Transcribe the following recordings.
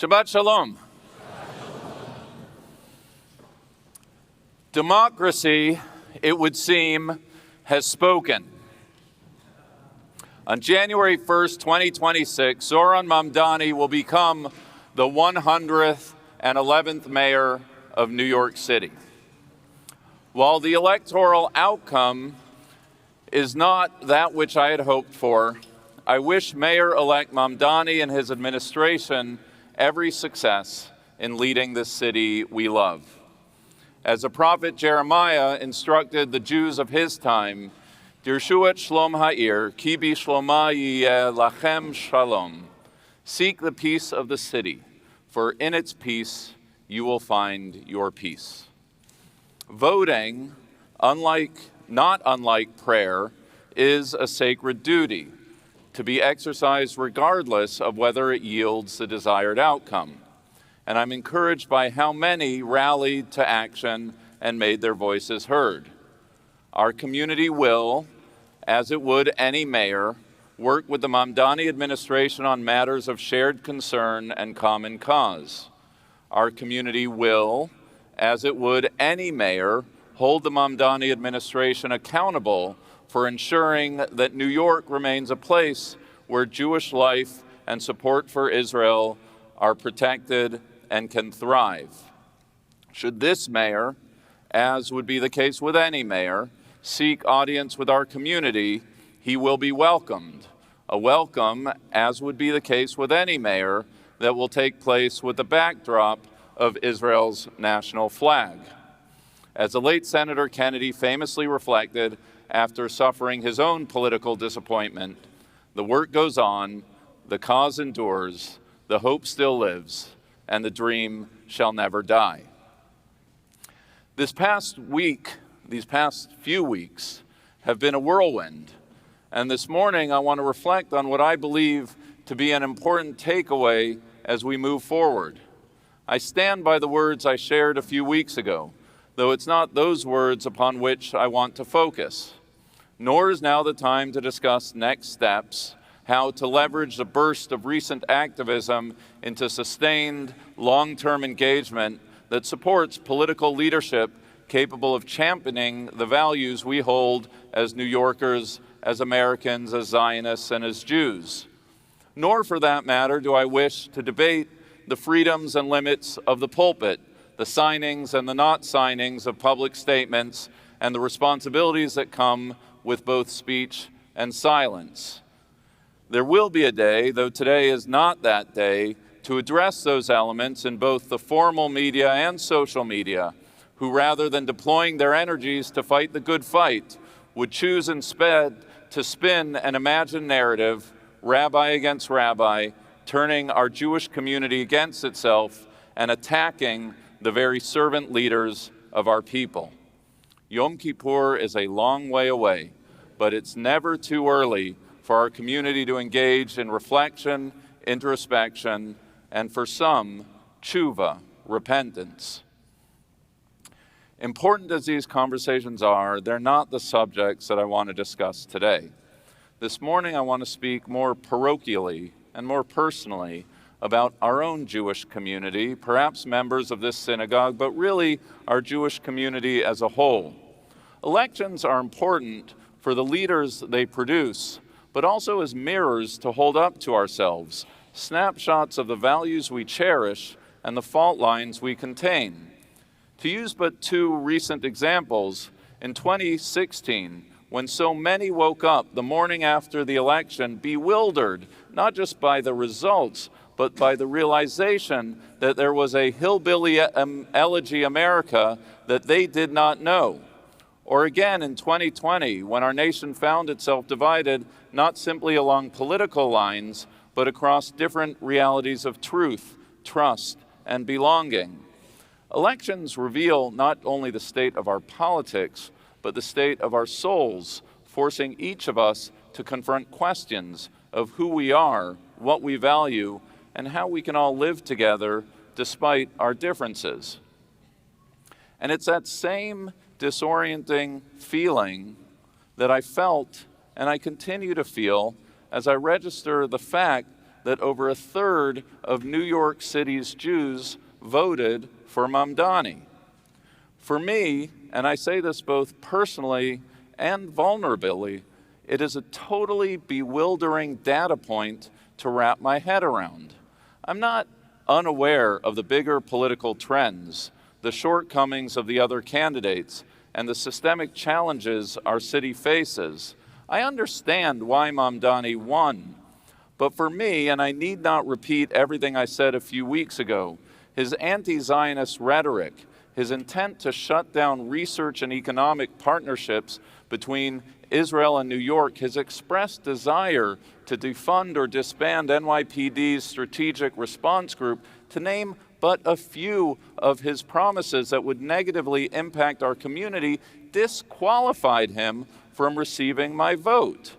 Shabbat Shalom. Democracy, it would seem, has spoken. On January 1st, 2026, Zohran Mamdani will become the 111th mayor of New York City. While the electoral outcome is not that which I had hoped for, I wish Mayor-elect Mamdani and his administration every success in leading this city we love. As the prophet Jeremiah instructed the Jews of his time, Dirshu et shlom ha'ir, ki bi shloma yiyeh lachem shalom. Seek the peace of the city, for in its peace you will find your peace. Voting, not unlike prayer, is a sacred duty to be exercised regardless of whether it yields the desired outcome. And I'm encouraged by how many rallied to action and made their voices heard. Our community will, as it would any mayor, work with the Mamdani administration on matters of shared concern and common cause. Our community will, as it would any mayor, hold the Mamdani administration accountable for ensuring that New York remains a place where Jewish life and support for Israel are protected and can thrive. Should this mayor, as would be the case with any mayor, seek audience with our community, he will be welcomed. A welcome, as would be the case with any mayor, that will take place with the backdrop of Israel's national flag. As the late Senator Kennedy famously reflected after suffering his own political disappointment, the work goes on, the cause endures, the hope still lives, and the dream shall never die. These past few weeks have been a whirlwind, and this morning I want to reflect on what I believe to be an important takeaway as we move forward. I stand by the words I shared a few weeks ago, though it's not those words upon which I want to focus. Nor is now the time to discuss next steps, how to leverage the burst of recent activism into sustained, long-term engagement that supports political leadership capable of championing the values we hold as New Yorkers, as Americans, as Zionists, and as Jews. Nor, for that matter, do I wish to debate the freedoms and limits of the pulpit, the signings and the not signings of public statements, and the responsibilities that come with both speech and silence. There will be a day, though today is not that day, to address those elements in both the formal media and social media, who rather than deploying their energies to fight the good fight, would choose instead to spin an imagined narrative, rabbi against rabbi, turning our Jewish community against itself and attacking the very servant leaders of our people. Yom Kippur is a long way away, but it's never too early for our community to engage in reflection, introspection, and for some, tshuva, repentance. Important as these conversations are, they're not the subjects that I want to discuss today. This morning I want to speak more parochially and more personally about our own Jewish community, perhaps members of this synagogue, but really our Jewish community as a whole. Elections are important for the leaders they produce, but also as mirrors to hold up to ourselves, snapshots of the values we cherish and the fault lines we contain. To use but two recent examples, in 2016, when so many woke up the morning after the election bewildered, not just by the results, but by the realization that there was a hillbilly elegy America that they did not know. Or again in 2020, when our nation found itself divided not simply along political lines, but across different realities of truth, trust, and belonging. Elections reveal not only the state of our politics, but the state of our souls, forcing each of us to confront questions of who we are, what we value, and how we can all live together despite our differences. And it's that same disorienting feeling that I felt and I continue to feel as I register the fact that over a third of New York City's Jews voted for Mamdani. For me, and I say this both personally and vulnerably, it is a totally bewildering data point to wrap my head around. I'm not unaware of the bigger political trends, the shortcomings of the other candidates, and the systemic challenges our city faces. I understand why Mamdani won. But for me, and I need not repeat everything I said a few weeks ago, his anti-Zionist rhetoric, his intent to shut down research and economic partnerships between Israel and New York, his expressed desire to defund or disband NYPD's Strategic Response Group, to name but a few of his promises that would negatively impact our community, disqualified him from receiving my vote.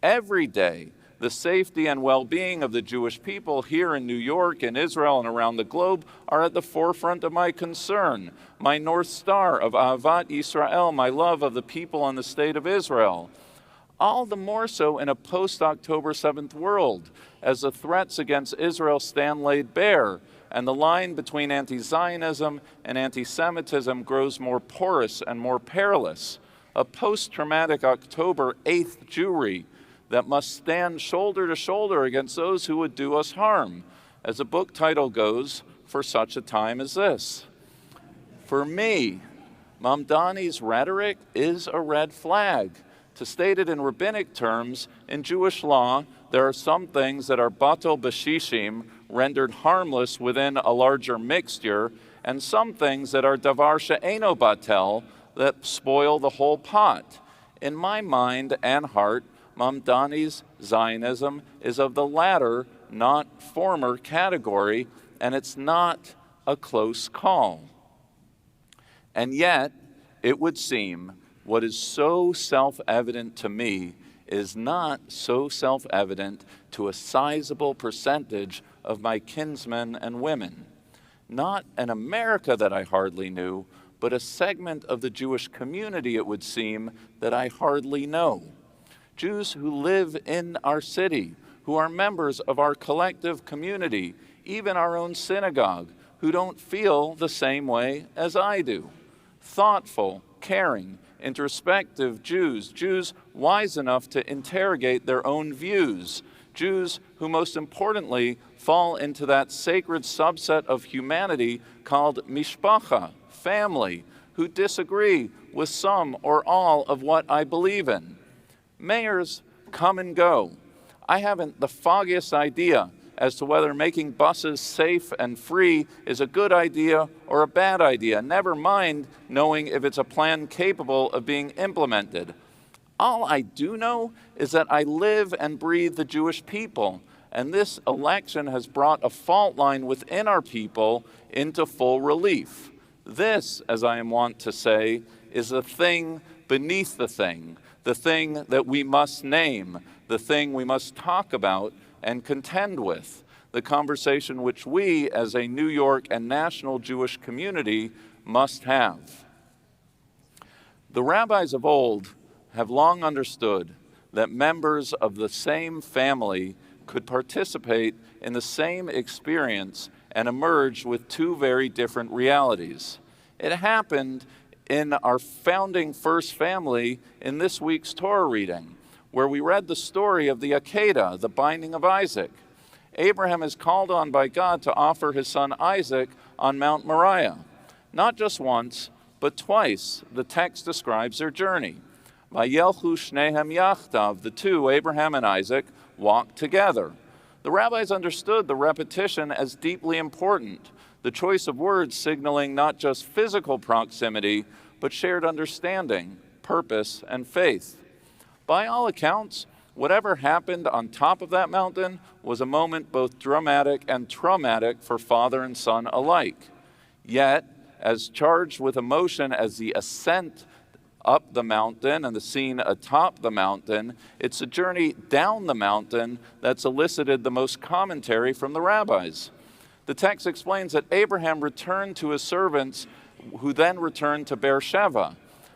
Every day, the safety and well-being of the Jewish people here in New York, in Israel, and around the globe are at the forefront of my concern, my North Star of ahavat yisrael, my love of the people and the state of Israel. All the more so in a post-October 7th world, as the threats against Israel stand laid bare, and the line between anti-Zionism and anti-Semitism grows more porous and more perilous. A post-traumatic October 8th Jewry that must stand shoulder to shoulder against those who would do us harm, as the book title goes, for such a time as this. For me, Mamdani's rhetoric is a red flag. To state it in rabbinic terms, in Jewish law, there are some things that are batel b'shishim, rendered harmless within a larger mixture, and some things that are davar she'eno batel, that spoil the whole pot. In my mind and heart, Mamdani's Zionism is of the latter, not former category, and it's not a close call. And yet, it would seem what is so self-evident to me is not so self-evident to a sizable percentage of my kinsmen and women. Not an America that I hardly knew, but a segment of the Jewish community, it would seem, that I hardly know. Jews who live in our city, who are members of our collective community, even our own synagogue, who don't feel the same way as I do. Thoughtful, caring, introspective Jews, Jews wise enough to interrogate their own views, Jews who most importantly fall into that sacred subset of humanity called mishpacha, family, who disagree with some or all of what I believe in. Mayors come and go. I haven't the foggiest idea as to whether making buses safe and free is a good idea or a bad idea, never mind knowing if it's a plan capable of being implemented. All I do know is that I live and breathe the Jewish people, and this election has brought a fault line within our people into full relief. This, as I am wont to say, is the thing beneath the thing that we must name, the thing we must talk about and contend with, the conversation which we, as a New York and national Jewish community, must have. The rabbis of old have long understood that members of the same family could participate in the same experience and emerge with two very different realities. It happened in our founding first family in this week's Torah reading, where we read the story of the Akedah, the binding of Isaac. Abraham is called on by God to offer his son Isaac on Mount Moriah. Not just once, but twice, the text describes their journey. Vayelchu shnehem yachtav, the two, Abraham and Isaac, walked together. The rabbis understood the repetition as deeply important, the choice of words signaling not just physical proximity, but shared understanding, purpose, and faith. By all accounts, whatever happened on top of that mountain was a moment both dramatic and traumatic for father and son alike. Yet, as charged with emotion as the ascent up the mountain and the scene atop the mountain, it's a journey down the mountain that's elicited the most commentary from the rabbis. The text explains that Abraham returned to his servants, who then returned to Beersheba.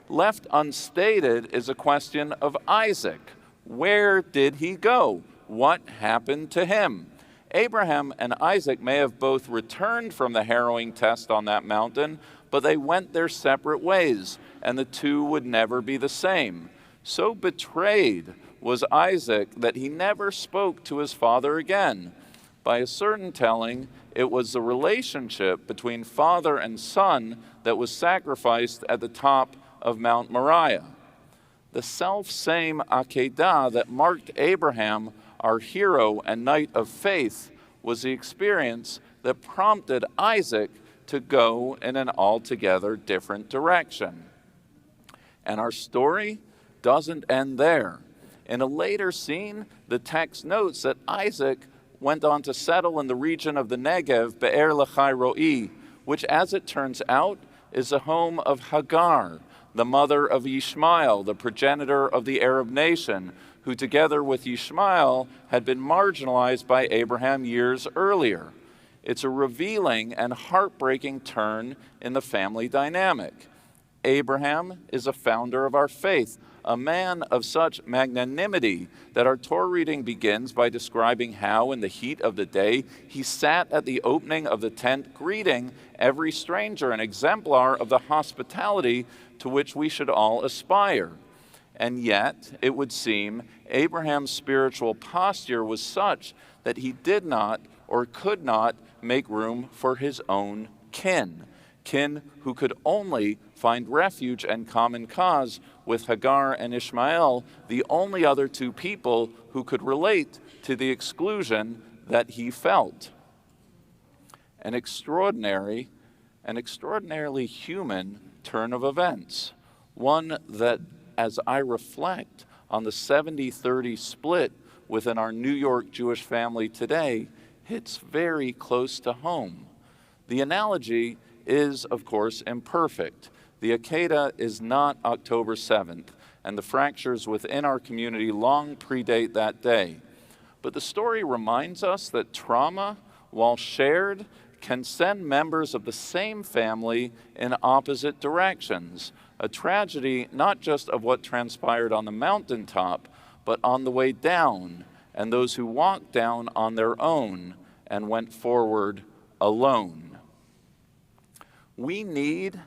Left unstated is a question of Isaac. Where did he go? What happened to him? Abraham and Isaac may have both returned from the harrowing test on that mountain, but they went their separate ways, and the two would never be the same. So betrayed was Isaac that he never spoke to his father again. By a certain telling, it was the relationship between father and son that was sacrificed at the top of Mount Moriah. The self-same Akedah that marked Abraham, our hero and knight of faith, was the experience that prompted Isaac to go in an altogether different direction. And our story doesn't end there. In a later scene, the text notes that Isaac went on to settle in the region of the Negev, Be'er Lachai Roi, which, as it turns out, is the home of Hagar, the mother of Ishmael, the progenitor of the Arab nation, who together with Ishmael had been marginalized by Abraham years earlier. It's a revealing and heartbreaking turn in the family dynamic. Abraham is a founder of our faith, a man of such magnanimity that our Torah reading begins by describing how, in the heat of the day, he sat at the opening of the tent greeting every stranger, an exemplar of the hospitality to which we should all aspire. And yet, it would seem, Abraham's spiritual posture was such that he did not or could not make room for his own kin who could only find refuge and common cause with Hagar and Ishmael, the only other two people who could relate to the exclusion that he felt. An extraordinarily human turn of events, one that, as I reflect on the 70-30 split within our New York Jewish family today, hits very close to home. The analogy is, of course, imperfect. The Akedah is not October 7th, and the fractures within our community long predate that day. But the story reminds us that trauma, while shared, can send members of the same family in opposite directions. A tragedy not just of what transpired on the mountaintop, but on the way down, and those who walked down on their own and went forward alone. We need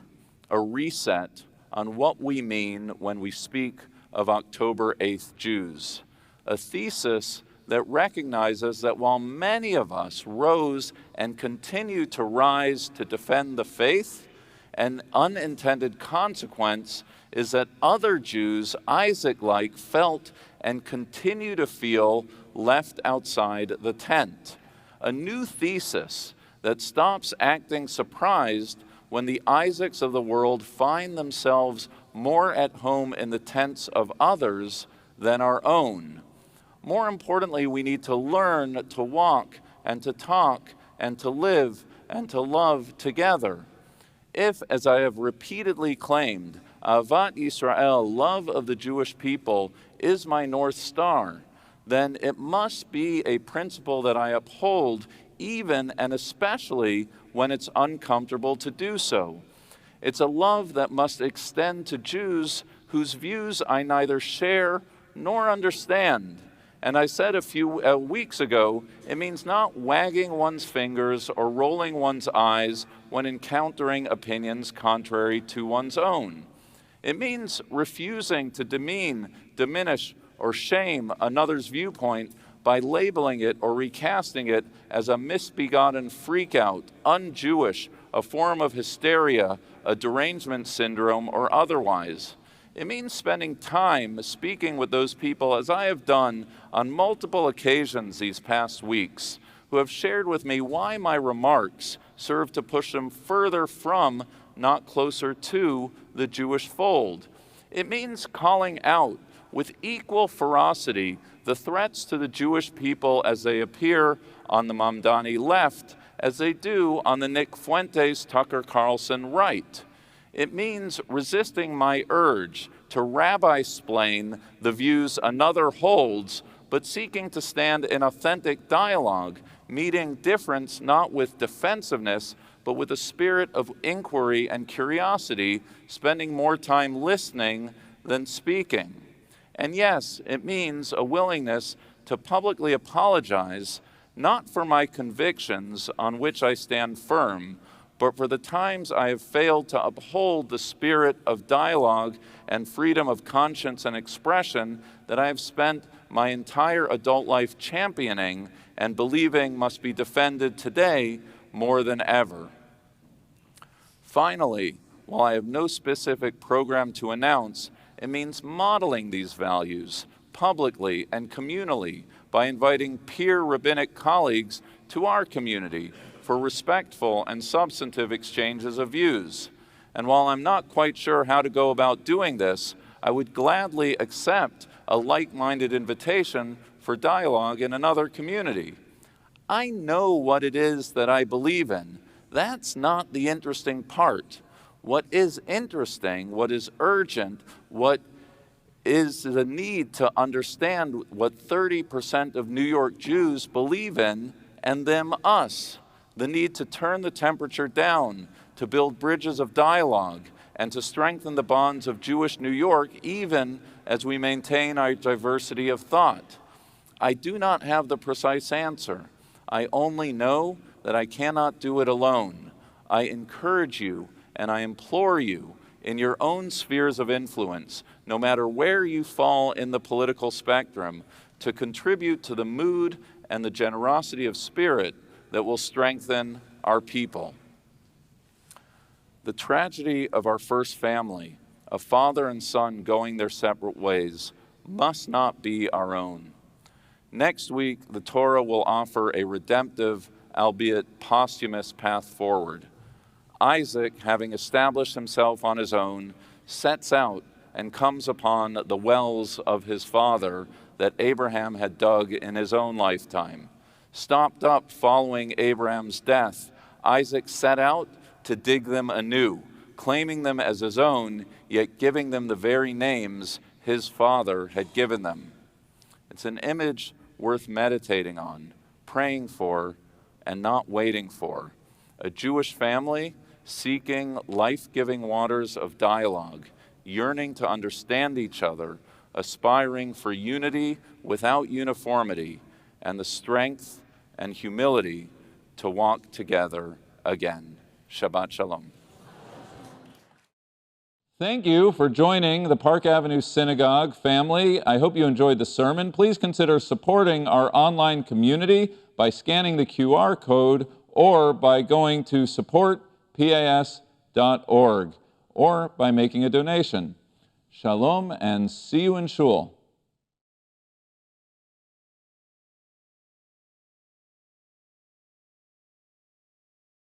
a reset on what we mean when we speak of October 8th Jews, a thesis that recognizes that while many of us rose and continue to rise to defend the faith, an unintended consequence is that other Jews, Isaac-like, felt and continue to feel left outside the tent. A new thesis that stops acting surprised when the Isaacs of the world find themselves more at home in the tents of others than our own. More importantly, we need to learn to walk and to talk and to live and to love together. If, as I have repeatedly claimed, ahavat yisrael, love of the Jewish people, is my North Star, then it must be a principle that I uphold even and especially when it's uncomfortable to do so. It's a love that must extend to Jews whose views I neither share nor understand. And I said a few weeks ago, it means not wagging one's fingers or rolling one's eyes when encountering opinions contrary to one's own. It means refusing to demean, diminish, or shame another's viewpoint by labeling it or recasting it as a misbegotten freakout, un-Jewish, a form of hysteria, a derangement syndrome, or otherwise. It means spending time speaking with those people, as I have done on multiple occasions these past weeks, who have shared with me why my remarks serve to push them further from, not closer to, the Jewish fold. It means calling out with equal ferocity the threats to the Jewish people as they appear on the Mamdani left, as they do on the Nick Fuentes, Tucker Carlson right. It means resisting my urge to rabbi-splain the views another holds, but seeking to stand in authentic dialogue, meeting difference not with defensiveness, but with a spirit of inquiry and curiosity, spending more time listening than speaking. And yes, it means a willingness to publicly apologize, not for my convictions on which I stand firm, but for the times I have failed to uphold the spirit of dialogue and freedom of conscience and expression that I have spent my entire adult life championing and believing must be defended today more than ever. Finally, while I have no specific program to announce, it means modeling these values publicly and communally by inviting peer rabbinic colleagues to our community for respectful and substantive exchanges of views. And while I'm not quite sure how to go about doing this, I would gladly accept a like-minded invitation for dialogue in another community. I know what it is that I believe in. That's not the interesting part. What is interesting, what is urgent, what is the need to understand what 30% of New York Jews believe in, and them us. The need to turn the temperature down, to build bridges of dialogue, and to strengthen the bonds of Jewish New York, even as we maintain our diversity of thought. I do not have the precise answer. I only know that I cannot do it alone. I encourage you and I implore you in your own spheres of influence, no matter where you fall in the political spectrum, to contribute to the mood and the generosity of spirit that will strengthen our people. The tragedy of our first family, a father and son going their separate ways, must not be our own. Next week, the Torah will offer a redemptive, albeit posthumous, path forward. Isaac, having established himself on his own, sets out and comes upon the wells of his father that Abraham had dug in his own lifetime. Stopped up following Abraham's death, Isaac set out to dig them anew, claiming them as his own, yet giving them the very names his father had given them. It's an image worth meditating on, praying for, and not waiting for. A Jewish family seeking life-giving waters of dialogue, yearning to understand each other, aspiring for unity without uniformity, and the strength and humility to walk together again. Shabbat Shalom. Thank you for joining the Park Avenue Synagogue family. I hope you enjoyed the sermon. Please consider supporting our online community by scanning the QR code or by going to supportpas.org or by making a donation. Shalom and see you in shul.